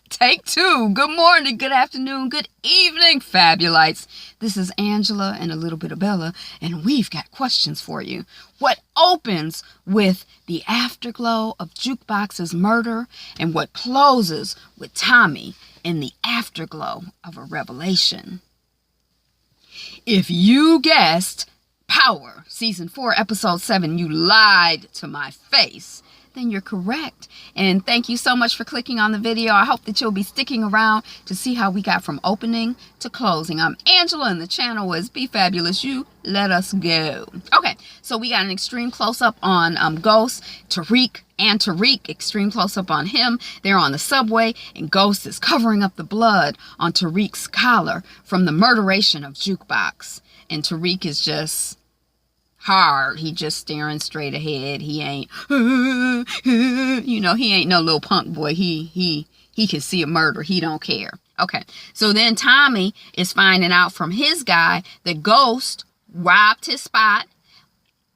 Take two. Good morning, good afternoon, good evening, Fabulites. This is Angela and a little bit of Bella, and we've got questions for you. What opens with the afterglow of Jukebox's murder, and what closes with Tommy in the afterglow of a revelation? If you guessed Power, Season 4, Episode 7, you lied to my face, then you're correct. And thank you so much for clicking on the video. I hope that you'll be sticking around to see how we got from opening to closing. I'm Angela and the channel is Be Fabulous You. Let us go. Okay, so we got an extreme close-up on Ghost, Tariq, extreme close-up on him. They're on the subway, and Ghost is covering up the blood on Tariq's collar from the murderation of Jukebox. And Tariq is just hard. He just staring straight ahead. He ain't, he ain't no little punk boy. He can see a murder. He don't care. Okay, so then Tommy is finding out from his guy that Ghost robbed his spot.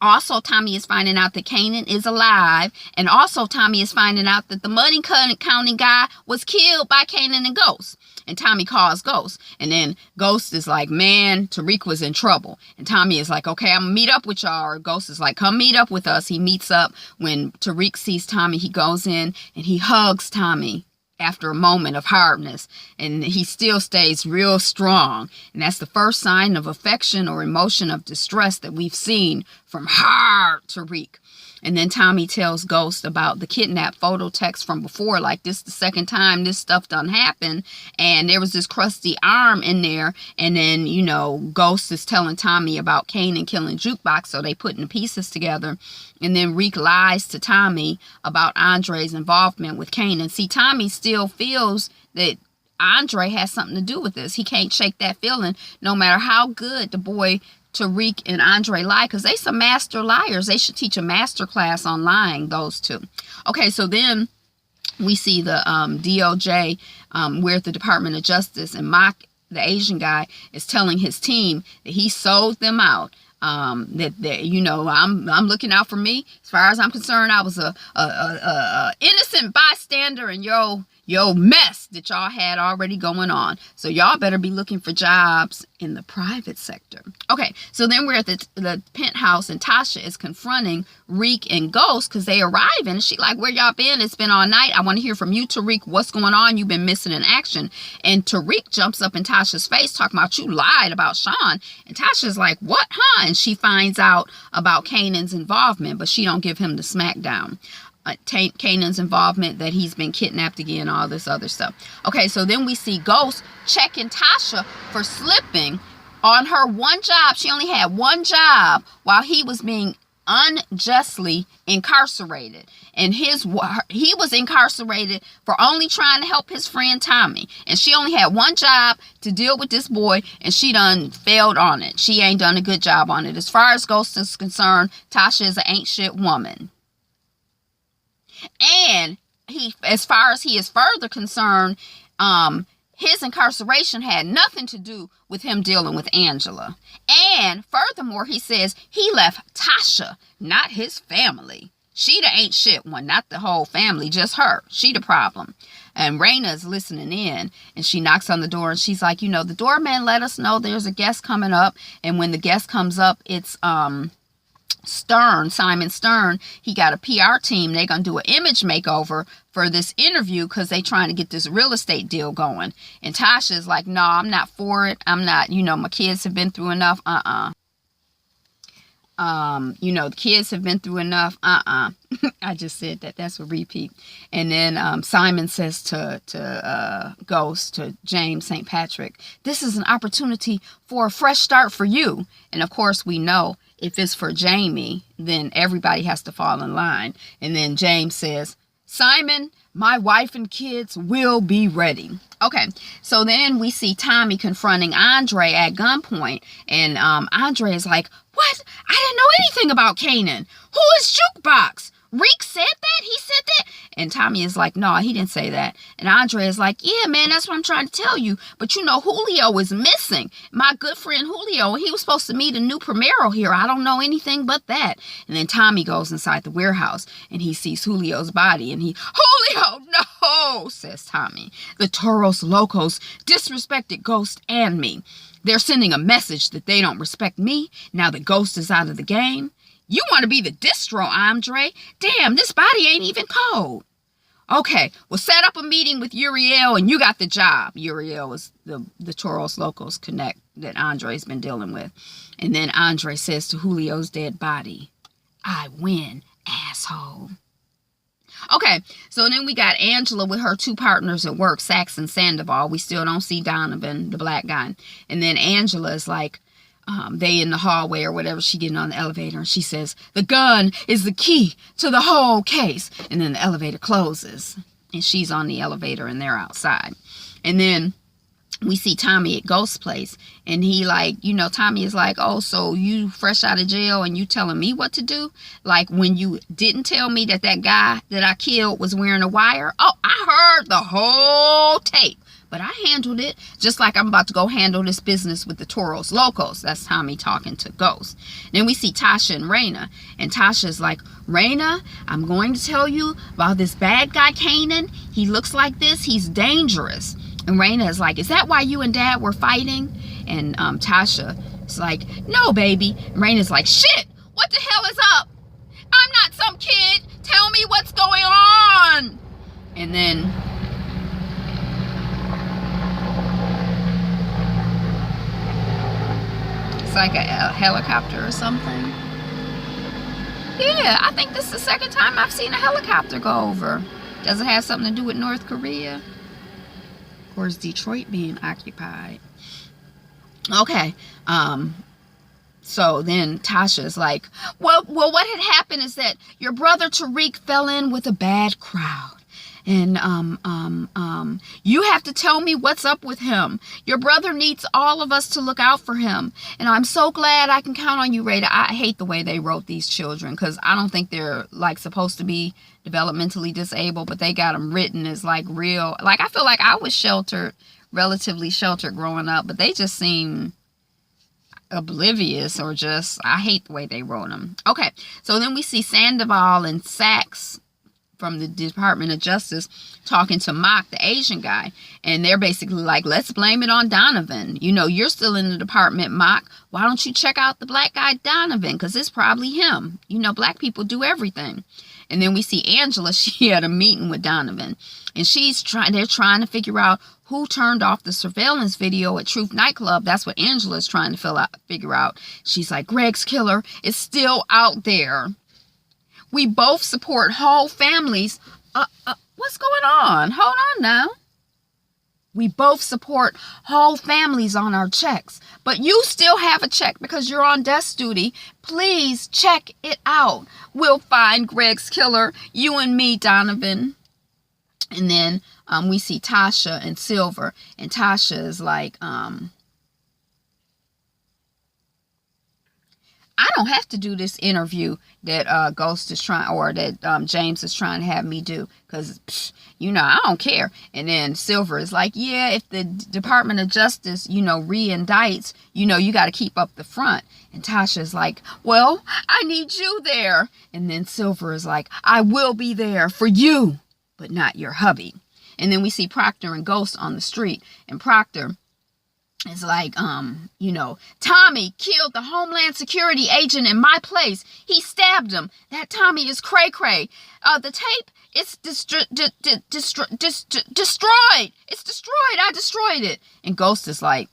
Also, Tommy is finding out that Kanan is alive. And also, Tommy is finding out that the money counting guy was killed by Kanan and Ghost. And Tommy calls Ghost. And then Ghost is like, man, Tariq was in trouble. And Tommy is like, okay, I'm going to meet up with y'all. Or Ghost is like, come meet up with us. He meets up. When Tariq sees Tommy, he goes in and he hugs Tommy after a moment of hardness, and he still stays real strong. And that's the first sign of affection or emotion of distress that we've seen from hard Tariq. And then Tommy tells Ghost about the kidnap photo text from before, like this the second time this stuff done happened, and there was this crusty arm in there. And then, Ghost is telling Tommy about Kanan killing Jukebox, so they putting the pieces together. And then Reek lies to Tommy about Andre's involvement with Kanan. See, Tommy still feels that Andre has something to do with this. He can't shake that feeling, no matter how good the boy Tariq and Andre lie, because they some master liars. They should teach a master class on lying, those two. Okay, so then we see the DOJ, we're at the Department of Justice, and Mock, the Asian guy, is telling his team that he sold them out. I'm looking out for me. As far as I'm concerned, I was a innocent bystander in your mess that y'all had already going on. So y'all better be looking for jobs in the private sector. Okay, so then we're at the penthouse, and Tasha is confronting Reek and Ghost because they arrive, and she like, where y'all been? It's been all night. I want to hear from you, Tariq. What's going on? You've been missing in action. And Tariq jumps up in Tasha's face talking about you lied about Sean. And Tasha's like, what, huh? And she finds out about Kanan's involvement, but she don't give him the smackdown. Kanan's involvement, that he's been kidnapped again, all this other stuff. Okay, so then we see Ghost checking Tasha for slipping on her one job. She only had one job while he was being unjustly incarcerated. And he was incarcerated for only trying to help his friend Tommy. And she only had one job to deal with this boy, and she done failed on it. She ain't done a good job on it. As far as Ghost is concerned, Tasha is an ain't shit woman. And as far as he is further concerned, his incarceration had nothing to do with him dealing with Angela. And furthermore, he says he left Tasha, not his family. She the ain't shit one, not the whole family, just her. She the problem. And Raina is listening in, and she knocks on the door, and she's like, the doorman let us know there's a guest coming up. And when the guest comes up, it's Simon Stern. He got a PR team. They're going to do an image makeover for this interview because they trying to get this real estate deal going. And Tasha's like, no, I'm not for it. I'm not, my kids have been through enough. The kids have been through enough. I just said that. That's a repeat. And then Simon says to Ghost, to James St. Patrick, this is an opportunity for a fresh start for you. And of course, we know if it's for Jamie, then everybody has to fall in line. And then James says, Simon, my wife and kids will be ready. Okay, so then we see Tommy confronting Andre at gunpoint. And Andre is like, what? I didn't know anything about Kanan. Who is Jukebox? Reek said that? He said that? And Tommy is like, no, he didn't say that. And Andre is like, yeah, man, that's what I'm trying to tell you. But you know, Julio is missing. My good friend Julio, he was supposed to meet a new Primero here. I don't know anything but that. And then Tommy goes inside the warehouse and he sees Julio's body. And Julio, no, says Tommy. The Toros Locos disrespected Ghost and me. They're sending a message that they don't respect me now that Ghost is out of the game. You want to be the distro, Andre? Damn, this body ain't even cold. Okay, well, set up a meeting with Uriel and you got the job. Uriel is the Toros Locos connect that Andre's been dealing with. And then Andre says to Julio's dead body, I win, asshole. Okay, so then we got Angela with her two partners at work, Sax and Sandoval. We still don't see Donovan, the black guy. And then Angela is like, they in the hallway or whatever, she getting on the elevator and she says, the gun is the key to the whole case. And then the elevator closes and she's on the elevator and they're outside. And then we see Tommy at Ghost's place and he like, you know, Tommy is like, oh, so you fresh out of jail and you telling me what to do? Like when you didn't tell me that guy that I killed was wearing a wire. Oh, I heard the whole tape. But I handled it just like I'm about to go handle this business with the Toros Locos. That's Tommy talking to Ghost. Then we see Tasha and Raina. And Tasha's like, Raina, I'm going to tell you about this bad guy, Kanan. He looks like this. He's dangerous. And Raina is like, is that why you and Dad were fighting? And Tasha is like, no, baby. And Raina's like, shit, what the hell is up? I'm not some kid. Tell me what's going on. And then it's like a helicopter or something. Yeah, I think this is the second time I've seen a helicopter go over. Does it have something to do with North Korea? Or is Detroit being occupied? Okay. So then Tasha's like, well, what had happened is that your brother Tariq fell in with a bad crowd. And you have to tell me what's up with him. Your brother needs all of us to look out for him. And I'm so glad I can count on you, Rada. I hate the way they wrote these children because I don't think they're like supposed to be developmentally disabled, but they got them written as like real. Like I feel like I was sheltered, relatively sheltered growing up, but they just seem oblivious or just, I hate the way they wrote them. Okay, so then we see Sandoval and Sax from the Department of Justice talking to Mock, the Asian guy. And they're basically like, let's blame it on Donovan. You know, you're still in the department, Mock. Why don't you check out the black guy, Donovan? Because it's probably him. You know, black people do everything. And then we see Angela. She had a meeting with Donovan. And they're trying to figure out who turned off the surveillance video at Truth Nightclub. That's what Angela's trying to figure out. She's like, Greg's killer is still out there. We both support whole families. What's going on? Hold on now. We both support whole families on our checks. But you still have a check because you're on desk duty. Please check it out. We'll find Greg's killer. You and me, Donovan. And then we see Tasha and Silver. And Tasha is like, I don't have to do this interview that Ghost is trying, or that James is trying to have me do, because, you know, I don't care. And then Silver is like, yeah, if the Department of Justice, you know, re-indicts, you know, you got to keep up the front. And Tasha's like, well, I need you there. And then Silver is like, I will be there for you, but not your hubby. And then we see Proctor and Ghost on the street, and Proctor is like, you know, Tommy killed the Homeland Security agent in my place. He stabbed him. That Tommy is cray-cray. The tape, it's destroyed. It's destroyed. I destroyed it. And Ghost is like,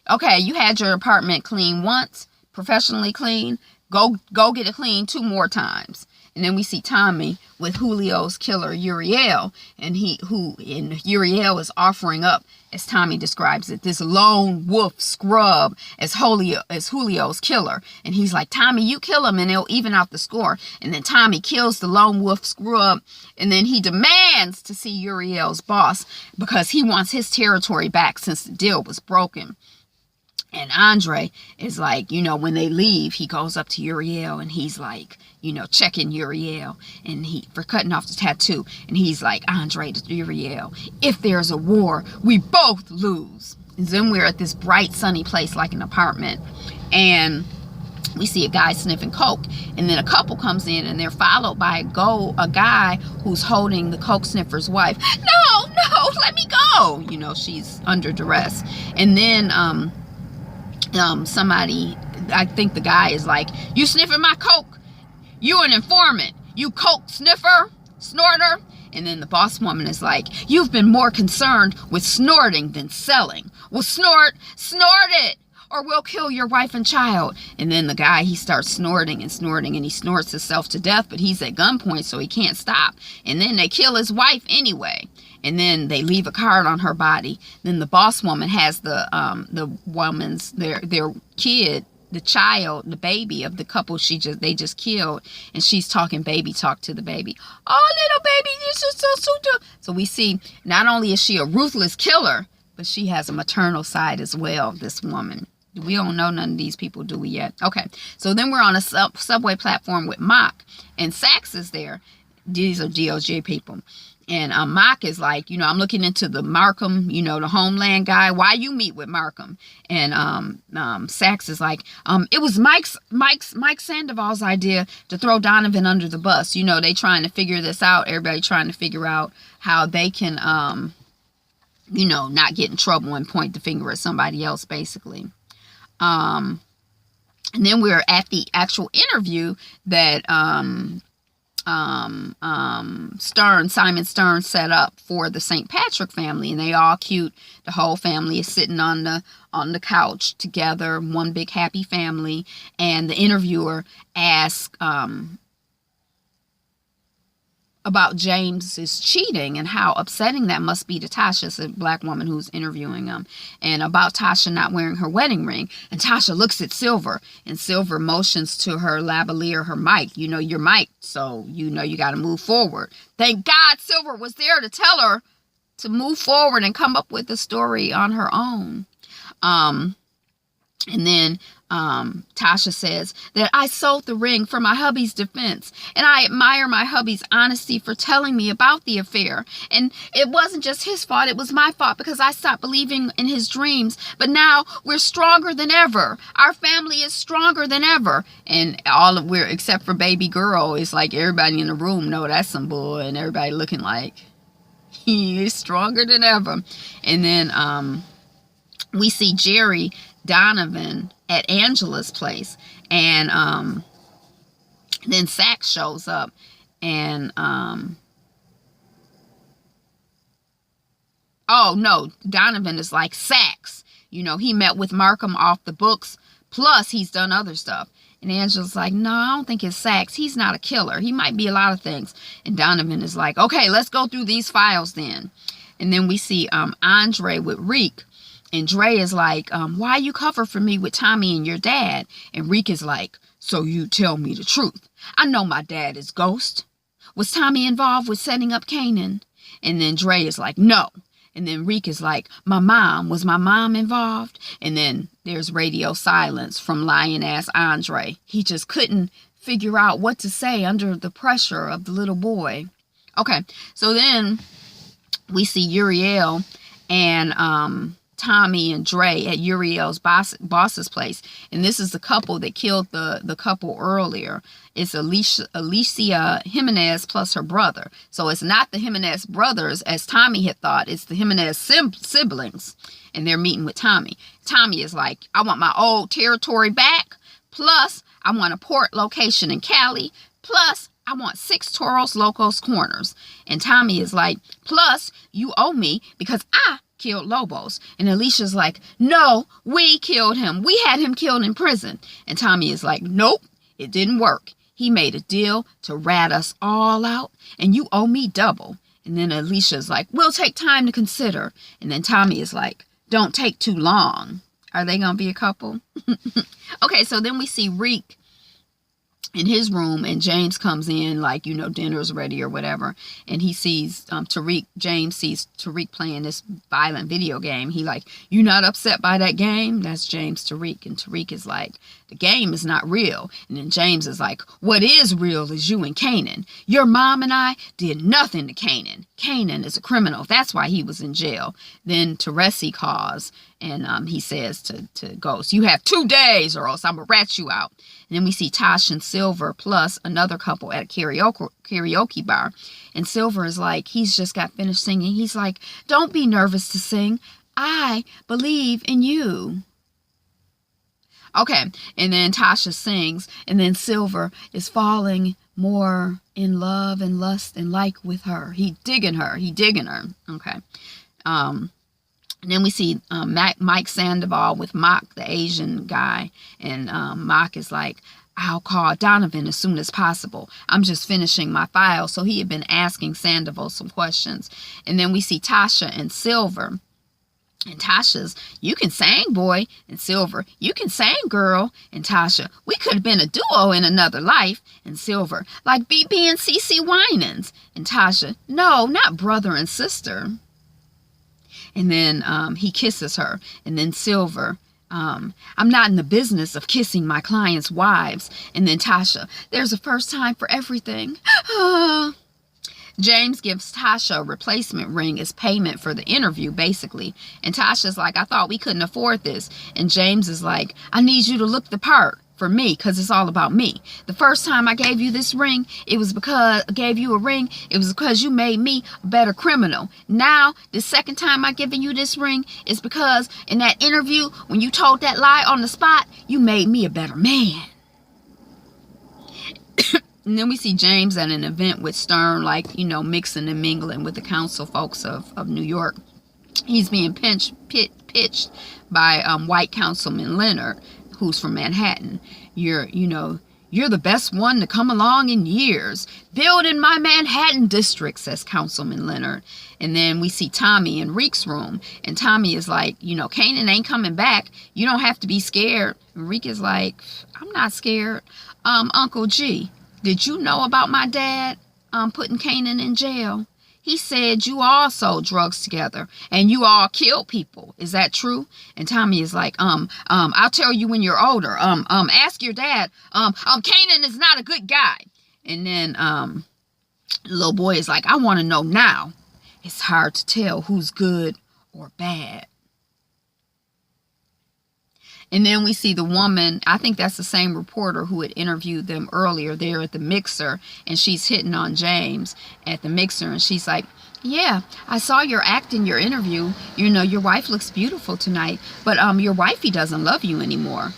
okay, you had your apartment clean once, professionally clean. Go get it clean 2 more times. And then we see Tommy with Julio's killer, Uriel. And Uriel is offering up, as Tommy describes it, this lone wolf scrub as Julio's killer. And he's like, Tommy, you kill him and it'll even out the score. And then Tommy kills the lone wolf scrub. And then he demands to see Uriel's boss because he wants his territory back since the deal was broken. And Andre is like, you know, when they leave, he goes up to Uriel and he's like, you know, checking Uriel and for cutting off the tattoo. And he's like, Andre to Uriel, if there's a war, we both lose. And then we're at this bright, sunny place like an apartment. And we see a guy sniffing coke. And then a couple comes in and they're followed by a guy who's holding the coke sniffer's wife. No, let me go. You know, she's under duress. And then, somebody, I think the guy is like, you sniffing my coke, you an informant, you coke sniffer, snorter. And then the boss woman is like, you've been more concerned with snorting than selling. Well, snort it, or we'll kill your wife and child. And then the guy, he starts snorting and snorting, and he snorts himself to death, but he's at gunpoint, so he can't stop. And then they kill his wife anyway. And then they leave a card on her body. Then the boss woman has the woman's, their kid, the child, the baby of the couple they just killed. And she's talking baby talk to the baby. Oh, little baby, this is so sweet. So we see, not only is she a ruthless killer, but she has a maternal side as well, this woman. We don't know none of these people, do we yet? Okay, so then we're on a subway platform with Mock. And Sax is there. These are DOJ people. And Mock is like, you know, I'm looking into the Markham, you know, the Homeland guy. Why you meet with Markham? And Sax is like, it was Mike Sandoval's idea to throw Donovan under the bus. You know, they trying to figure this out. Everybody trying to figure out how they can, you know, not get in trouble and point the finger at somebody else, basically. And then we're at the actual interview that Simon Stern set up for the St. Patrick family, and they all cute. The whole family is sitting on the couch together, one big happy family. And the interviewer asks about James's cheating and how upsetting that must be to Tasha. It's a black woman who's interviewing him, and about Tasha not wearing her wedding ring. And Tasha looks at Silver, and Silver motions to her lavalier, her mic. You know, your mic, so you know you got to move forward. Thank God Silver was there to tell her to move forward and come up with the story on her own. And then Tasha says that I sold the ring for my hubby's defense, and I admire my hubby's honesty for telling me about the affair. And it wasn't just his fault, it was my fault because I stopped believing in his dreams. But now we're stronger than ever. Our family is stronger than ever. And we're except for baby girl, it's like everybody in the room know that's some bull, and everybody looking like he is stronger than ever. And then we see Jerry Donovan at Angela's place, and then Sax shows up, and oh no, Donovan is like, Sax, you know, he met with Markham off the books, plus he's done other stuff. And Angela's like, no, I don't think it's Sax. He's not a killer. He might be a lot of things. And Donovan is like, okay, let's go through these files then. And then we see Andre with Reek. And Dre is like, why you cover for me with Tommy and your dad? And Reek is like, so you tell me the truth. I know my dad is Ghost. Was Tommy involved with setting up Kanan? And then Dre is like, no. And then Reek is like, was my mom involved? And then there's radio silence from lion-ass Andre. He just couldn't figure out what to say under the pressure of the little boy. Okay, so then we see Uriel and Tommy and Dre at Uriel's boss's place. And this is the couple that killed the couple earlier. It's Alicia Jimenez plus her brother. So it's not the Jimenez brothers as Tommy had thought. It's the Jimenez siblings. And they're meeting with Tommy. Tommy is like, I want my old territory back. Plus, I want a port location in Cali. Plus, I want 6 Toros Locos corners. And Tommy is like, plus, you owe me because I killed Lobos. And Alicia's like, no, we killed him. We had him killed in prison. And Tommy is like, nope, it didn't work. He made a deal to rat us all out, and you owe me double. And then Alicia's like, we'll take time to consider. And then Tommy is like, don't take too long. Are they going to be a couple? Okay, so then we see Reek in his room, and James comes in like, you know, dinner's ready or whatever, and he sees James sees Tariq playing this violent video game. He like, "You not upset by that game?" That's James Tariq, and Tariq is like, "The game is not real." And then James is like, "What is real is you and Kanan. Your mom and I did nothing to Kanan. Kanan is a criminal. That's why he was in jail." Then Teresi calls, and he says to Ghost, "You have 2 days or else I'm gonna rat you out." And then we see Tasha and Silver plus another couple at a karaoke bar. And Silver is like, he's just got finished singing. He's like, "Don't be nervous to sing. I believe in you." Okay, and then Tasha sings, and then Silver is falling more in love and lust and like with her. He digging her. Okay. And then we see Mike Sandoval with Mock, the Asian guy. And Mock is like, "I'll call Donovan as soon as possible. I'm just finishing my file." So he had been asking Sandoval some questions. And then we see Tasha and Silver. And Tasha's, "You can sing, boy." And Silver, "You can sing, girl." And Tasha, "We could have been a duo in another life." And Silver, "Like BB and CeCe Winans." And Tasha, "No, not brother and sister." And then he kisses her. And then Silver, "I'm not in the business of kissing my clients' wives." And then Tasha, "There's a first time for everything." James gives Tasha a replacement ring as payment for the interview, basically. And Tasha's like, "I thought we couldn't afford this." And James is like, "I need you to look the part for me, because it's all about me. The first time I gave you this ring, it was because you made me a better criminal. Now, the second time I given you this ring is because in that interview, when you told that lie on the spot, you made me a better man." And then we see James at an event with Stern, like, you know, mixing and mingling with the council folks of New York. He's being pitched by white councilman Leonard, who's from Manhattan. You're the best one to come along in years. Building my Manhattan district," says Councilman Leonard. And then we see Tommy in Reek's room. And Tommy is like, "Kanan ain't coming back. You don't have to be scared." And Reek is like, "I'm not scared. Uncle G, did you know about my dad putting Kanan in jail? He said you all sold drugs together and you all killed people. Is that true?" And Tommy is like, "I'll tell you when you're older. Ask your dad. Kanan is not a good guy." And then the little boy is like, "I want to know now. It's hard to tell who's good or bad." And then we see the woman, I think that's the same reporter who had interviewed them earlier there at the mixer, and she's hitting on James at the mixer, and she's like, "Yeah, I saw your act in your interview. Your wife looks beautiful tonight, but your wifey doesn't love you anymore.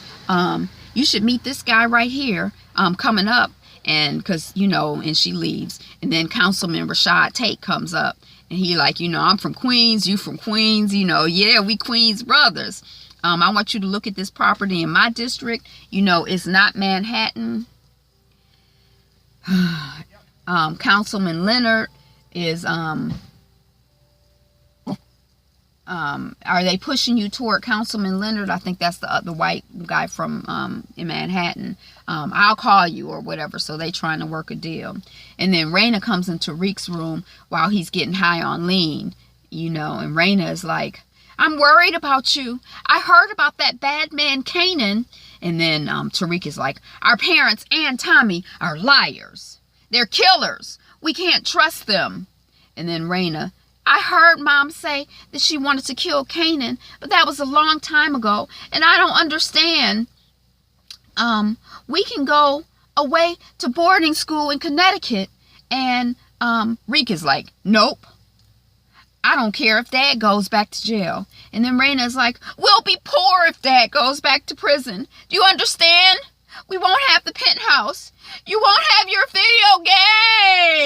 You should meet this guy right here coming up." And and she leaves. And then Councilman Rashad Tate comes up, and he like, "I'm from Queens, you from Queens, yeah, we Queens brothers. I want you to look at this property in my district. It's not Manhattan." Councilman Leonard is, are they pushing you toward Councilman Leonard? I think that's the white guy from in Manhattan. "I'll call you," or whatever. So they trying to work a deal. And then Raina comes into Reek's room while he's getting high on lean, and Raina is like, "I'm worried about you. I heard about that bad man Kanan." And then Tariq is like, "Our parents and Tommy are liars. They're killers. We can't trust them." And then Raina, "I heard Mom say that she wanted to kill Kanan, but that was a long time ago, and I don't understand. We can go away to boarding school in Connecticut." And Reek is like, "Nope. I don't care if Dad goes back to jail." And then Raina's like, "We'll be poor if Dad goes back to prison. Do you understand? We won't have the penthouse. You won't have your video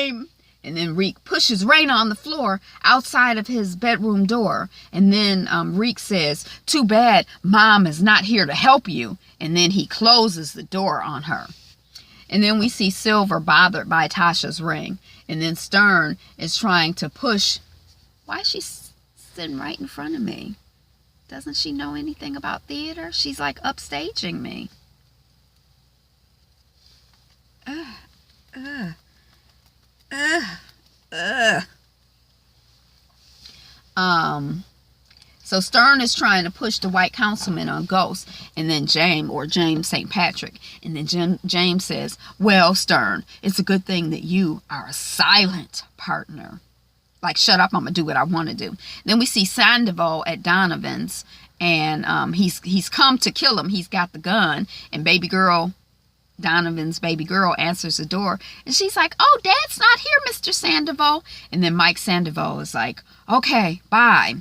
game." And then Reek pushes Raina on the floor outside of his bedroom door. And then Reek says, "Too bad Mom is not here to help you." And then he closes the door on her. And then we see Silver bothered by Tasha's ring. And then Stern is trying to push. Why is she sitting right in front of me? Doesn't she know anything about theater? She's like upstaging me. So Stern is trying to push the white councilman on Ghost, and then James St. Patrick, and then James says, well, Stern, it's a good thing that you are a silent partner. Like, shut up, I'm gonna do what I want to do. Then we see Sandoval at Donovan's, and he's come to kill him. He's got the gun, and Donovan's baby girl answers the door, and she's like, oh, Dad's not here, Mr. Sandoval. And then Mike Sandoval is like, okay, bye.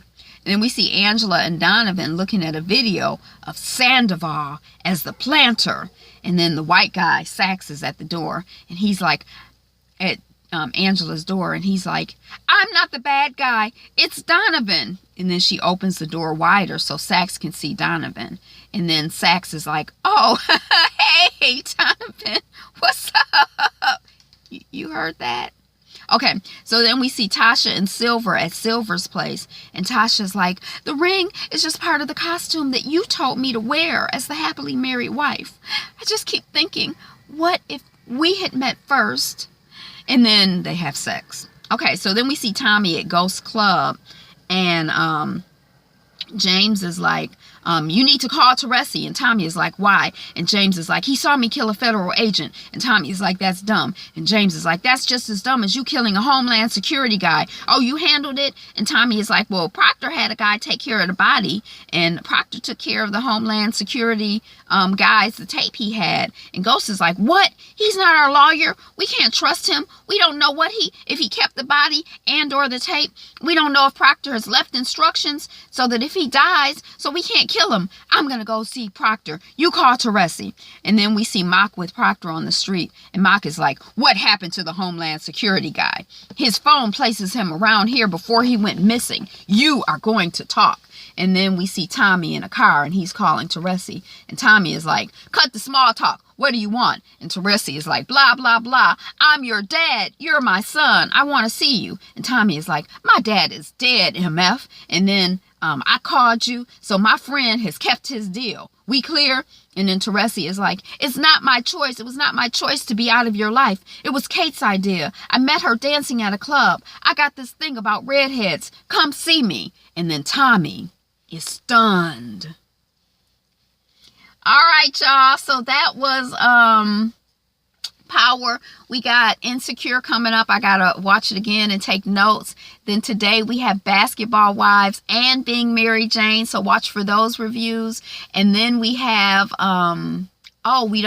And then we see Angela and Donovan looking at a video of Sandoval as the planter. And then the white guy, Sax, is at the door, and he's like, at Angela's door, and he's like, I'm not the bad guy, it's Donovan. And then she opens the door wider so Sax can see Donovan. And then Sax is like, oh, hey, Donovan, what's up? You heard that? Okay, so then we see Tasha and Silver at Silver's place, and Tasha's like, the ring is just part of the costume that you told me to wear as the happily married wife. I just keep thinking, what if we had met first? And then they have sex. Okay, so then we see Tommy at Ghost Club, and James is like, you need to call Teresi. And Tommy is like, why? And James is like, he saw me kill a federal agent. And Tommy is like, that's dumb. And James is like, that's just as dumb as you killing a Homeland Security guy. Oh, you handled it? And Tommy is like, well, Proctor had a guy take care of the body, and Proctor took care of the Homeland Security guys, the tape he had. And Ghost is like, what? He's not our lawyer. We can't trust him. We don't know if he kept the body and or the tape. We don't know if Proctor has left instructions so that if he dies, so we can't kill him. I'm gonna go see Proctor. You call Teresi. And then we see Mock with Proctor on the street, and Mock is like, what happened to the Homeland Security guy? His phone places him around here before he went missing. You are going to talk. And then we see Tommy in a car, and he's calling Teresi, and Tommy is like, cut the small talk. What do you want? And Teresi is like, blah, blah, blah. I'm your dad. You're my son. I want to see you. And Tommy is like, my dad is dead, MF. And then I called you, so my friend has kept his deal. We clear? And then Teresi is like, it's not my choice. It was not my choice to be out of your life. It was Kate's idea. I met her dancing at a club. I got this thing about redheads. Come see me. And then Tommy is stunned. All right, y'all. So that was Power. We got Insecure coming up. I gotta watch it again and take notes. Then today we have Basketball Wives and Being Mary Jane, so watch for those reviews. And then we have we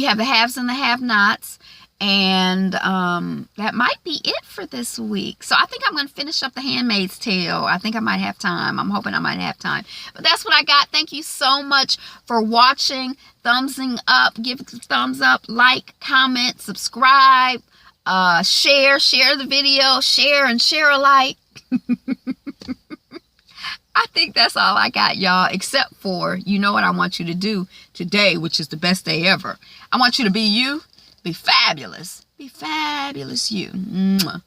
have the Haves and the Have-Nots. And that might be it for this week. So I think I'm going to finish up The Handmaid's Tale. I think I might have time. I'm hoping I might have time. But that's what I got. Thank you so much for watching. Thumbsing up. Give it a thumbs up. Like, comment, subscribe, share the video. Share and share alike. I think that's all I got, y'all. Except for, you know what I want you to do today, which is the best day ever. I want you to be you. Be fabulous. Be fabulous, you. Mwah.